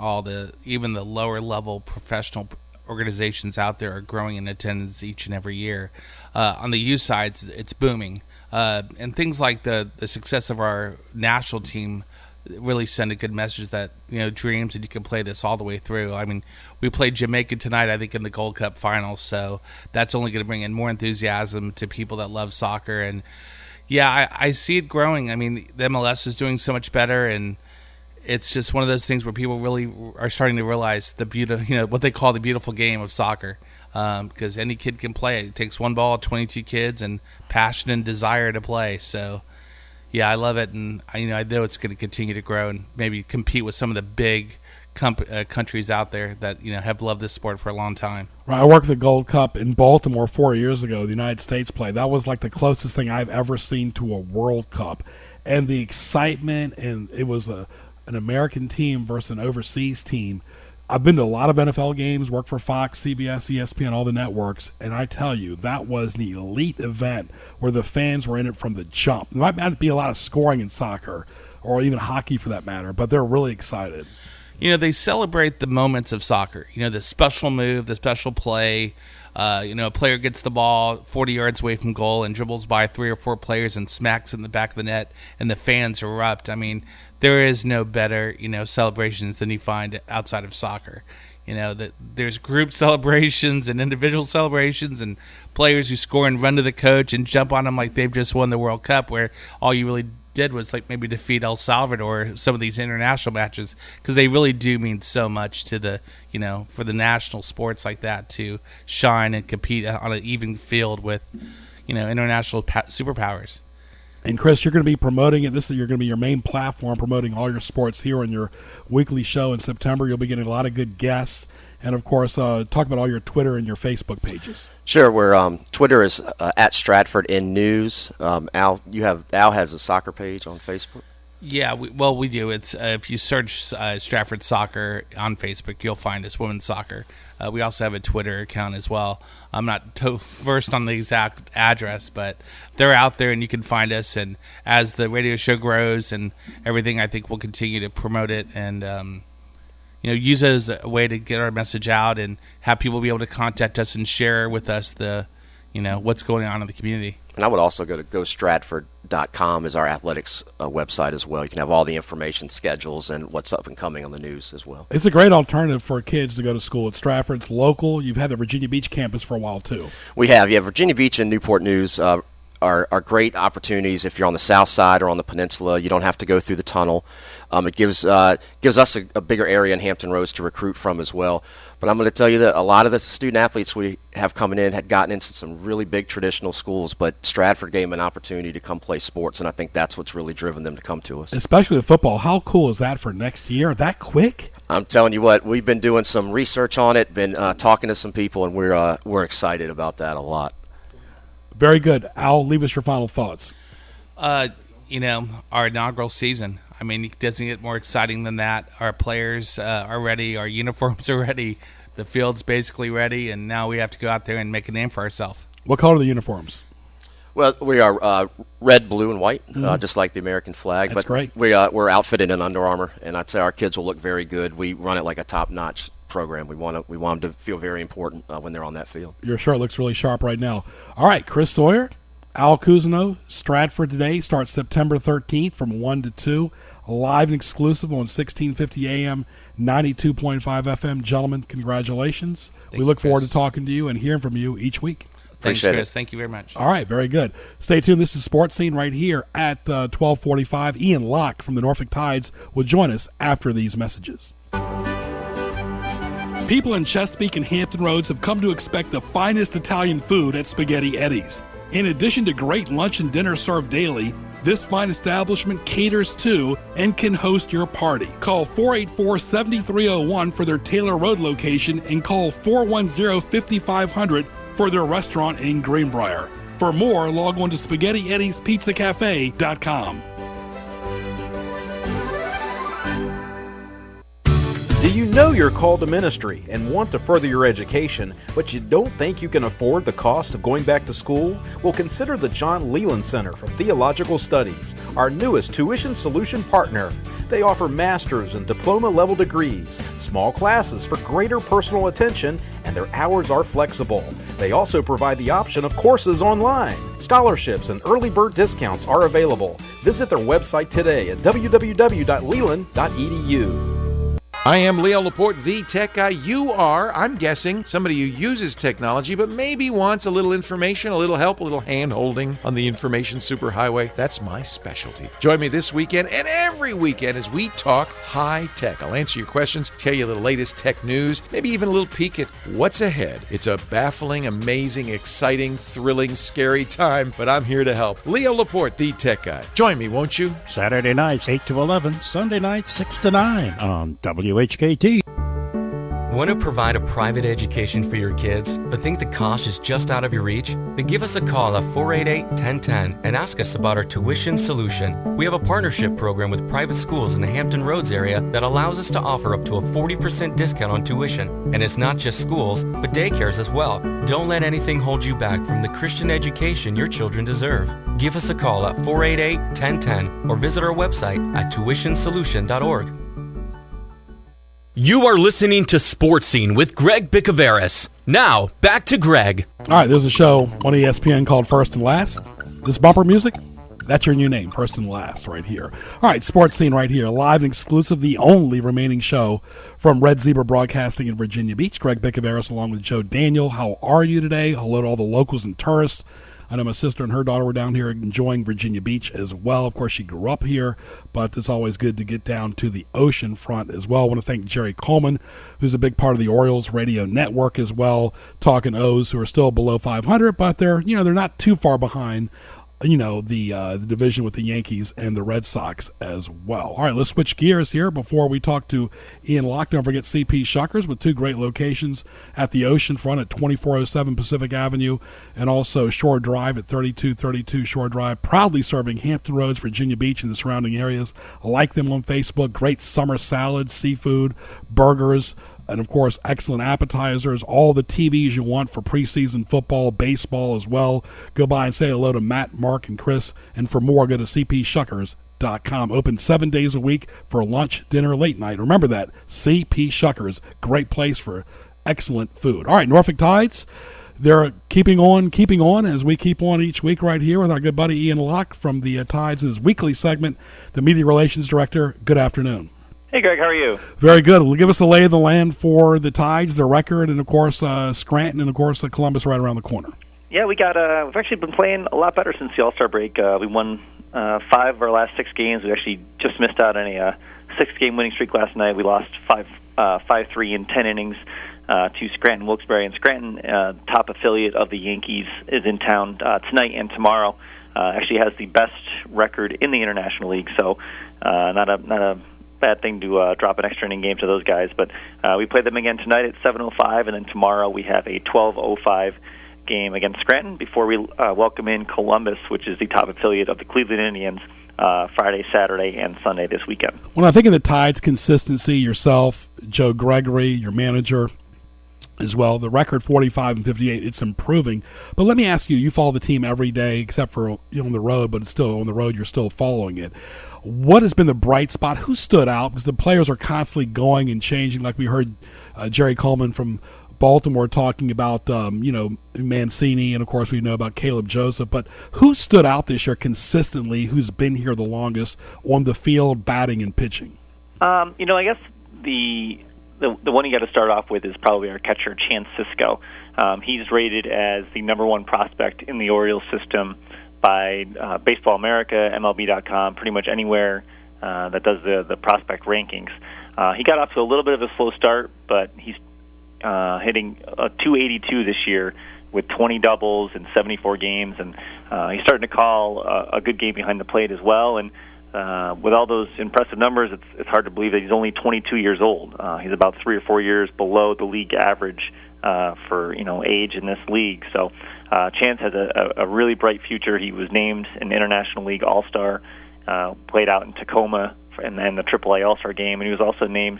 even the lower level professional organizations out there are growing in attendance each and every year. On the youth side, it's booming. And things like the success of our national team really send a good message that, dreams, and you can play this all the way through. I mean, we played Jamaica tonight, I think, in the Gold Cup finals. So that's only going to bring in more enthusiasm to people that love soccer. And yeah, I see it growing. I mean, the MLS is doing so much better, and it's just one of those things where people really are starting to realize the beauty, what they call the beautiful game of soccer, because any kid can play it. It takes one ball, 22 kids, and passion and desire to play. So, yeah, I love it, and I know it's going to continue to grow and maybe compete with some of the big countries out there that have loved this sport for a long time. Right, I worked the Gold Cup in Baltimore 4 years ago. The United States played. That was like the closest thing I've ever seen to a World Cup, and the excitement, and it was an American team versus an overseas team. I've been to a lot of NFL games, worked for Fox, CBS, ESPN, all the networks, and I tell you, that was an elite event where the fans were in it from the jump. There might not be a lot of scoring in soccer, or even hockey for that matter, but they're really excited. They celebrate the moments of soccer. The special move, the special play. A player gets the ball 40 yards away from goal and dribbles by 3 or 4 players and smacks it in the back of the net, and the fans erupt. I mean, there is no better, celebrations than you find outside of soccer. That there's group celebrations and individual celebrations and players who score and run to the coach and jump on them like they've just won the World Cup, where all you really did was like maybe defeat El Salvador, some of these international matches, because they really do mean so much to the, for the national sports like that to shine and compete on an even field with, international superpowers. And Chris, you're going to be promoting it. You're going to be your main platform, promoting all your sports here on your weekly show in September. You'll be getting a lot of good guests, and of course, talk about all your Twitter and your Facebook pages. Sure. We're Twitter is at Stratford in News. Al has a soccer page on Facebook. Yeah, we do. It's if you search Stratford Soccer on Facebook, you'll find us, Women's Soccer. We also have a Twitter account as well. I'm not versed on the exact address, but they're out there, and you can find us. And as the radio show grows and everything, I think we'll continue to promote it and use it as a way to get our message out and have people be able to contact us and share with us the what's going on in the community. And I would also go to gostratford.com is our athletics website as well. You can have all the information, schedules, and what's up and coming on the news as well. It's a great alternative for kids to go to school at Stratford. It's local. You've had the Virginia Beach campus for a while, too. We have. Yeah, Virginia Beach and Newport News are great opportunities. If you're on the south side or on the peninsula, you don't have to go through the tunnel. It gives us a bigger area in Hampton Roads to recruit from as well. But I'm going to tell you that a lot of the student athletes we have coming in had gotten into some really big traditional schools, but Stratford gave them an opportunity to come play sports, and I think that's what's really driven them to come to us. Especially with football. How cool is that for next year? That quick? I'm telling you what, we've been doing some research on it, been talking to some people, and we're excited about that a lot. Very good. Al, leave us your final thoughts. Our inaugural season. I mean, it doesn't get more exciting than that. Our players are ready. Our uniforms are ready. The field's basically ready, and now we have to go out there and make a name for ourselves. What color are the uniforms? Well, we are red, blue, and white, just like the American flag. That's great. We're outfitted in Under Armour, and I'd say our kids will look very good. We run it like a top-notch program. We want them to feel very important when they're on that field. Your shirt looks really sharp right now. All right, Chris Sawyer, Al Cousineau, Stratford today starts September 13th from 1 to 2, live and exclusive on 1650 AM, 92.5 FM. Gentlemen, congratulations. We look forward to talking to you and hearing from you each week. Thanks, Chris. Thank you very much. All right, very good. Stay tuned. This is Sports Scene right here at 1245. Ian Locke from the Norfolk Tides will join us after these messages. People in Chesapeake and Hampton Roads have come to expect the finest Italian food at Spaghetti Eddie's. In addition to great lunch and dinner served daily, this fine establishment caters to and can host your party. Call 484-7301 for their Taylor Road location and call 410-5500 for their restaurant in Greenbrier. For more, log on to SpaghettiEddiesPizzaCafe.com. Do you know you're called to ministry and want to further your education, but you don't think you can afford the cost of going back to school? Well, consider the John Leland Center for Theological Studies, our newest tuition solution partner. They offer master's and diploma level degrees, small classes for greater personal attention, and their hours are flexible. They also provide the option of courses online. Scholarships and early bird discounts are available. Visit their website today at www.leland.edu. I am Leo Laporte, the tech guy. You are, I'm guessing, somebody who uses technology but maybe wants a little information, a little help, a little hand-holding on the information superhighway. That's my specialty. Join me this weekend and every weekend as we talk high tech. I'll answer your questions, tell you the latest tech news, maybe even a little peek at what's ahead. It's a baffling, amazing, exciting, thrilling, scary time, but I'm here to help. Leo Laporte, the tech guy. Join me, won't you? Saturday nights, 8 to 11. Sunday nights, 6 to 9 on WHKT. Want to provide a private education for your kids, but think the cost is just out of your reach? Then give us a call at 488-1010 and ask us about our tuition solution. We have a partnership program with private schools in the Hampton Roads area that allows us to offer up to a 40% discount on tuition. And it's not just schools, but daycares as well. Don't let anything hold you back from the Christian education your children deserve. Give us a call at 488-1010 or visit our website at tuitionsolution.org. You are listening to Sports Scene with Greg Bicouvaris. Now, back to Greg. All right, there's a show on ESPN called First and Last. This bumper music, That's your new name, first and last, right here. All right, Sports Scene right here, live and exclusive, the only remaining show from Red Zebra Broadcasting in Virginia Beach. Greg Bicouvaris along with Joe Daniel. How are you today? Hello to all the locals and tourists. I know my sister and her daughter were down here enjoying Virginia Beach as well. Of course, she grew up here, but it's always good to get down to the ocean front as well. I want to thank Jerry Coleman, who's a big part of the Orioles radio network as well, talking O's who are still below 500, but they're not too far behind the division with the Yankees and the Red Sox as well. All right, let's switch gears here before we talk to Ian Locke. Don't forget CP Shuckers with two great locations at the ocean front at 2407 Pacific Avenue and also Shore Drive at 3232 Shore Drive, proudly serving Hampton Roads, Virginia Beach, and the surrounding areas. Like them on Facebook. Great summer salads, seafood, burgers, and, of course, excellent appetizers, all the TVs you want for preseason football, baseball as well. Go by and say hello to Matt, Mark, and Chris. And for more, go to cpshuckers.com. Open 7 days a week for lunch, dinner, late night. Remember that. CP Shuckers, great place for excellent food. All right, Norfolk Tides, they're keeping on as we keep on each week right here with our good buddy Ian Locke from the Tides in his weekly segment, the Media Relations Director. Good afternoon. Hey, Greg, how are you? Very good. Well, give us the lay of the land for the Tides, their record, and, of course, Scranton, and, of course, Columbus right around the corner. Yeah, we've actually been playing a lot better since the All-Star break. We won 5 of our last 6 games. We actually just missed out on a 6-game winning streak last night. We lost 5-3 in 10 innings to Scranton Wilkes-Barre. And Scranton, top affiliate of the Yankees, is in town tonight and tomorrow. Actually has the best record in the International League, so not a bad thing to drop an extra inning game to those guys. But we play them again tonight at 7:05, and then tomorrow we have a 12:05 game against Scranton before we welcome in Columbus, which is the top affiliate of the Cleveland Indians, Friday, Saturday, and Sunday this weekend. When I think of the Tides consistency, yourself, Joe Gregory, your manager as well, the record 45-58, it's improving. But let me ask you, you follow the team every day except for on the road, but it's still on the road, you're still following it. What has been the bright spot? Who stood out? Because the players are constantly going and changing, like we heard Jerry Coleman from Baltimore talking about, Mancini, and, of course, we know about Caleb Joseph. But who stood out this year consistently, who's been here the longest on the field, batting and pitching? I guess the one you got to start off with is probably our catcher, Chance Sisco. He's rated as the number 1 prospect in the Orioles system by Baseball America, MLB.com, pretty much anywhere that does the prospect rankings. He got off to a little bit of a slow start, but he's hitting a .282 this year with 20 doubles in 74 games, and he's starting to call a good game behind the plate as well. And with all those impressive numbers, it's hard to believe that he's only 22 years old. He's about 3 or 4 years below the league average for age in this league. So Chance has a really bright future. He was named an International League All-Star, played out in Tacoma and then the AAA All-Star game, and he was also named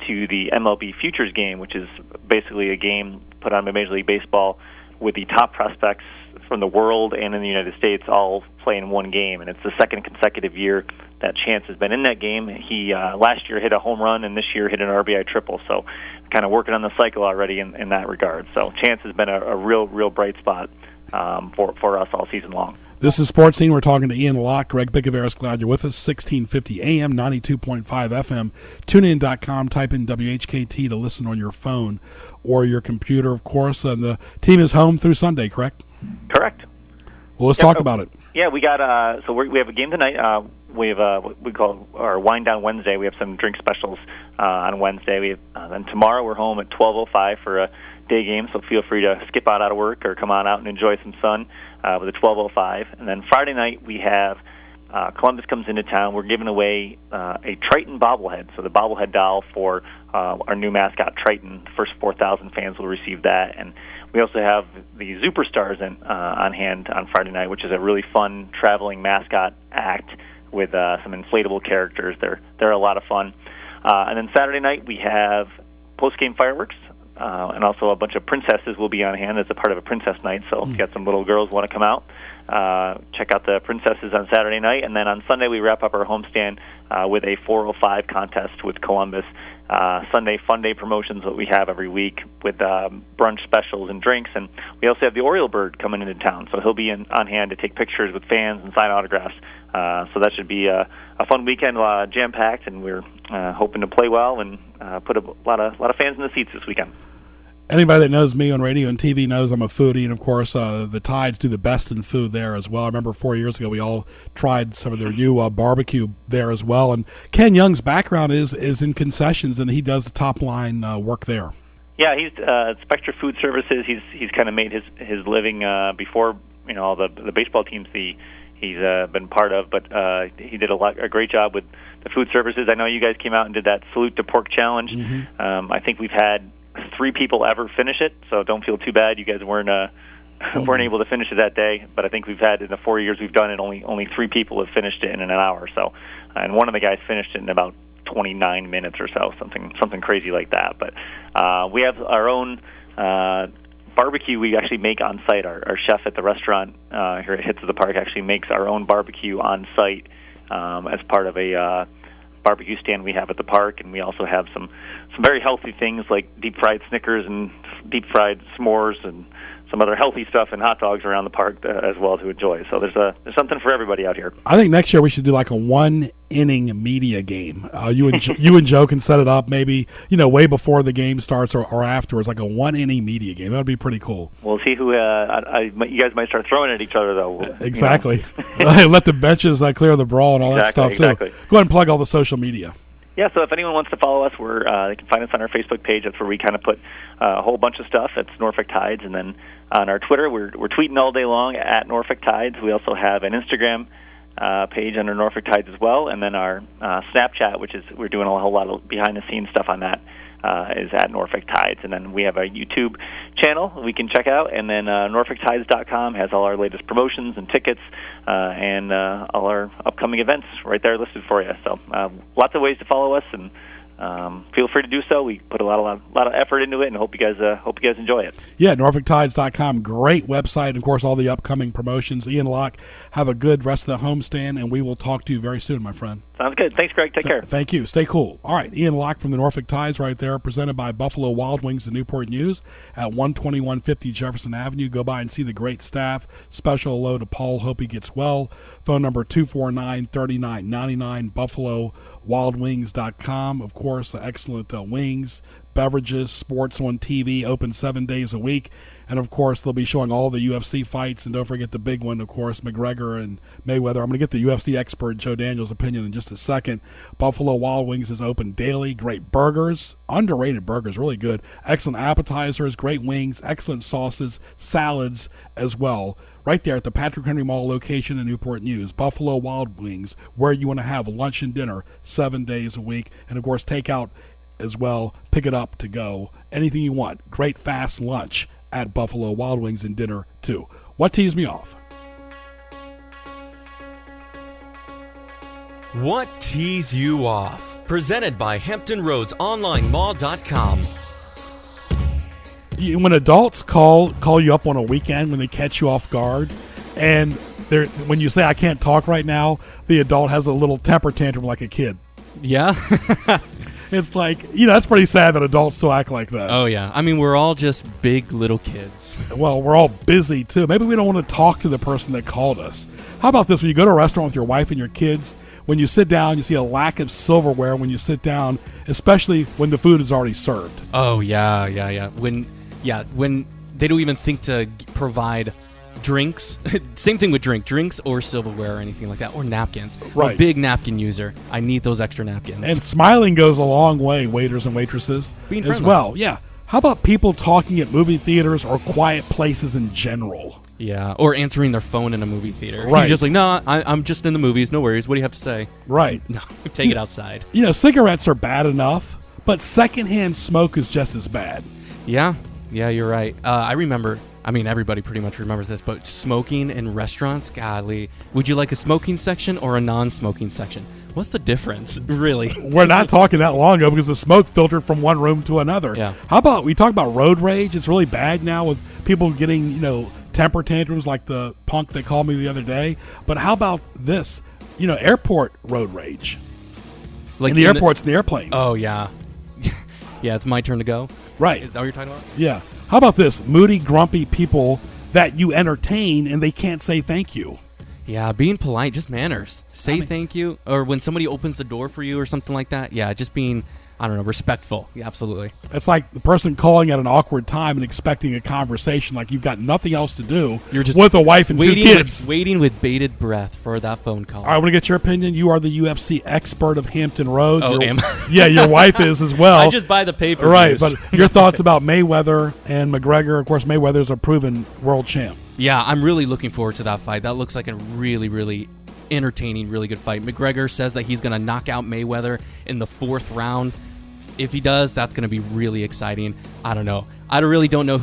to the MLB Futures game, which is basically a game put on by Major League Baseball with the top prospects from the world and in the United States all play in one game, and it's the second consecutive year that Chance has been in that game. He last year hit a home run, and this year hit an RBI triple, so kind of working on the cycle already in that regard. So Chance has been a real bright spot for us all season long. This is Sports Scene. We're talking to Ian Locke. Greg Bicouvaris, glad you're with us. 1650 AM, 92.5 FM. TuneIn.com. Type in WHKT to listen on your phone or your computer, of course. And the team is home through Sunday, correct? Correct. Well, let's talk about it. Yeah, we got we have a game tonight. We have what we call our Wind Down Wednesday. We have some drink specials on Wednesday. Then tomorrow we're home at 12:05 for a day game, so feel free to skip out of work or come on out and enjoy some sun with a 12:05. And then Friday night we have Columbus comes into town. We're giving away a Triton bobblehead, so the bobblehead doll for our new mascot Triton. The first 4,000 fans will receive that, and we also have the Superstars on hand on Friday night, which is a really fun traveling mascot act with some inflatable characters. They're a lot of fun. And then Saturday night we have post-game fireworks, and also a bunch of princesses will be on hand as a part of a princess night. So if you got some little girls who want to come out, check out the princesses on Saturday night. And then on Sunday we wrap up our homestand with a 405 contest with Columbus. Sunday Fun Day promotions that we have every week with brunch specials and drinks. And we also have the Oriole Bird coming into town, so he'll be on hand to take pictures with fans and sign autographs. So that should be a fun weekend, jam-packed, and we're hoping to play well and put a lot of fans in the seats this weekend. Anybody that knows me on radio and TV knows I'm a foodie, and of course the Tides do the best in food there as well. I remember 4 years ago we all tried some of their new barbecue there as well. And Ken Young's background is in concessions, and he does the top line work there. Yeah, he's Spectra Food Services. He's kind of made his living before all the baseball teams he's been part of, but he did a great job with the food services. I know you guys came out and did that Salute to Pork Challenge. I think we've had 3 people ever finish it, so don't feel too bad. You guys weren't able to finish it that day, but I think we've had, in the 4 years we've done it, only 3 people have finished it in an hour. So, and one of the guys finished it in about 29 minutes or so, something crazy like that. But we have our own barbecue we actually make on site. Our chef at the restaurant here at Hits of the Park actually makes our own barbecue on site as part of a barbecue stand we have at the park, and we also have some very healthy things like deep fried Snickers and deep fried s'mores and some other healthy stuff and hot dogs around the park as well to enjoy. So there's something for everybody out here. I think next year we should do like a 1-inning media game. You and Joe can set it up maybe way before the game starts or afterwards, like a 1-inning media game. That would be pretty cool. We'll see who you guys might start throwing at each other though. Exactly. Let the benches clear the brawl and all that stuff too. Go ahead and plug all the social media. Yeah, so if anyone wants to follow us, they can find us on our Facebook page. That's where we kind of put a whole bunch of stuff. That's Norfolk Tides. And then on our Twitter, we're tweeting all day long at Norfolk Tides. We also have an Instagram page under Norfolk Tides as well. And then our Snapchat, which is we're doing a whole lot of behind-the-scenes stuff on that, is at Norfolk Tides. And then we have a YouTube channel we can check out. And then NorfolkTides.com has all our latest promotions and tickets and all our upcoming events right there listed for you. So lots of ways to follow us, and feel free to do so. We put a lot of effort into it, and hope you guys enjoy it. Yeah, NorfolkTides.com, great website, and of course all the upcoming promotions. Ian Locke, have a good rest of the homestand, and we will talk to you very soon, my friend. Sounds good. Thanks, Greg. Take care. Thank you. Stay cool. All right, Ian Locke from the Norfolk Tides right there, presented by Buffalo Wild Wings and Newport News at 12150 Jefferson Avenue. Go by and see the great staff. Special hello to Paul. Hope he gets well. Phone number 249-3999, BuffaloWildWings.com. Of course, excellent wings, beverages, sports on TV, open 7 days a week. And, of course, they'll be showing all the UFC fights. And don't forget the big one, of course, McGregor and Mayweather. I'm going to get the UFC expert Joe Daniels' opinion in just a second. Buffalo Wild Wings is open daily. Great burgers, underrated burgers, really good. Excellent appetizers, great wings, excellent sauces, salads as well. Right there at the Patrick Henry Mall location in Newport News. Buffalo Wild Wings, where you want to have lunch and dinner 7 days a week. And, of course, takeout as well. Pick it up to go. Anything you want. Great fast lunch at Buffalo Wild Wings and dinner, too. What tees me off? What tees you off? Presented by HamptonRoadsOnlineMall.com. When adults call you up on a weekend when they catch you off guard, and when you say, I can't talk right now, the adult has a little temper tantrum like a kid. Yeah. It's like, that's pretty sad that adults still act like that. Oh, yeah. I mean, we're all just big little kids. Well, we're all busy, too. Maybe we don't want to talk to the person that called us. How about this? When you go to a restaurant with your wife and your kids, when you sit down, you see a lack of silverware when you sit down, especially when the food is already served. Oh, yeah. When they don't even think to provide drinks. Same thing with drinks or silverware or anything like that, or napkins. Right. I'm a big napkin user. I need those extra napkins. And smiling goes a long way, waiters and waitresses, being as well. Yeah. How about people talking at movie theaters or quiet places in general? Yeah, or answering their phone in a movie theater. Right. You're just like, no, I'm just in the movies. No worries. What do you have to say? Right. No, take it outside. Cigarettes are bad enough, but secondhand smoke is just as bad. Yeah, you're right. I remember, everybody pretty much remembers this, but smoking in restaurants, golly. Would you like a smoking section or a non-smoking section? What's the difference, really? We're not talking that long ago because the smoke filtered from one room to another. Yeah. How about we talk about road rage? It's really bad now with people getting, temper tantrums like the punk that called me the other day. But how about this? Airport road rage. Like in the airports and the airplanes. Oh, yeah. Yeah, it's my turn to go. Right. Is that what you're talking about? Yeah. How about this? Moody, grumpy people that you entertain and they can't say thank you. Yeah, being polite, just manners. Say thank you, or when somebody opens the door for you or something like that. Yeah, just being, I don't know, respectful. Yeah, absolutely. It's like the person calling at an awkward time and expecting a conversation like you've got nothing else to do. You're just with a wife and two kids. Waiting with bated breath for that phone call. All right, I want to get your opinion. You are the UFC expert of Hampton Roads. Oh, am I? Yeah, your wife is as well. I just buy the paper. Right, but your thoughts about Mayweather and McGregor. Of course, Mayweather's a proven world champ. Yeah, I'm really looking forward to that fight. That looks like a really, really entertaining, really good fight. McGregor says that he's going to knock out Mayweather in the 4th round. If he does, that's going to be really exciting. I don't know. I really don't know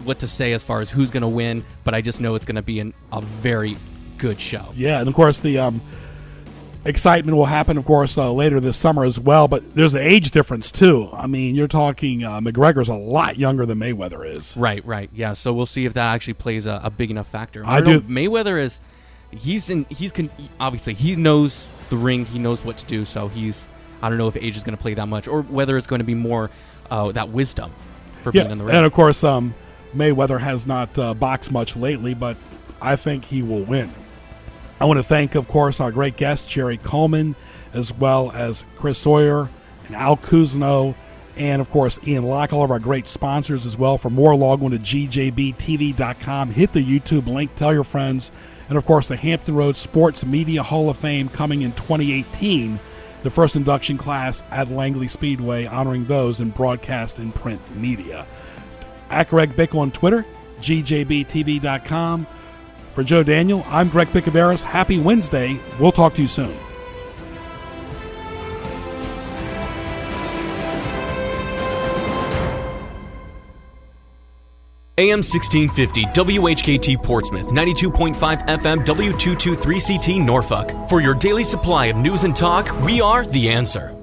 what to say as far as who's going to win, but I just know it's going to be a very good show. Yeah, and of course the excitement will happen, of course, later this summer as well. But there's an age difference too. I mean, you're talking McGregor's a lot younger than Mayweather is. Right. Yeah. So we'll see if that actually plays a big enough factor. I do. Mayweather is. Obviously he knows the ring. He knows what to do. So I don't know if age is going to play that much, or whether it's going to be more that wisdom for being in the ring. And of course, Mayweather has not boxed much lately, but I think he will win. I want to thank, of course, our great guest, Jerry Coleman, as well as Chris Sawyer and Al Cousineau, and, of course, Ian Locke, all of our great sponsors as well. For more, log on to gjbtv.com. Hit the YouTube link. Tell your friends. And, of course, the Hampton Roads Sports Media Hall of Fame coming in 2018. The first induction class at Langley Speedway, honoring those in broadcast and print media. At Greg Bick on Twitter, gjbtv.com. For Joe Daniel, I'm Greg Bicouvaris. Happy Wednesday. We'll talk to you soon. AM 1650 WHKT Portsmouth, 92.5 FM W223CT Norfolk. For your daily supply of news and talk, we are The Answer.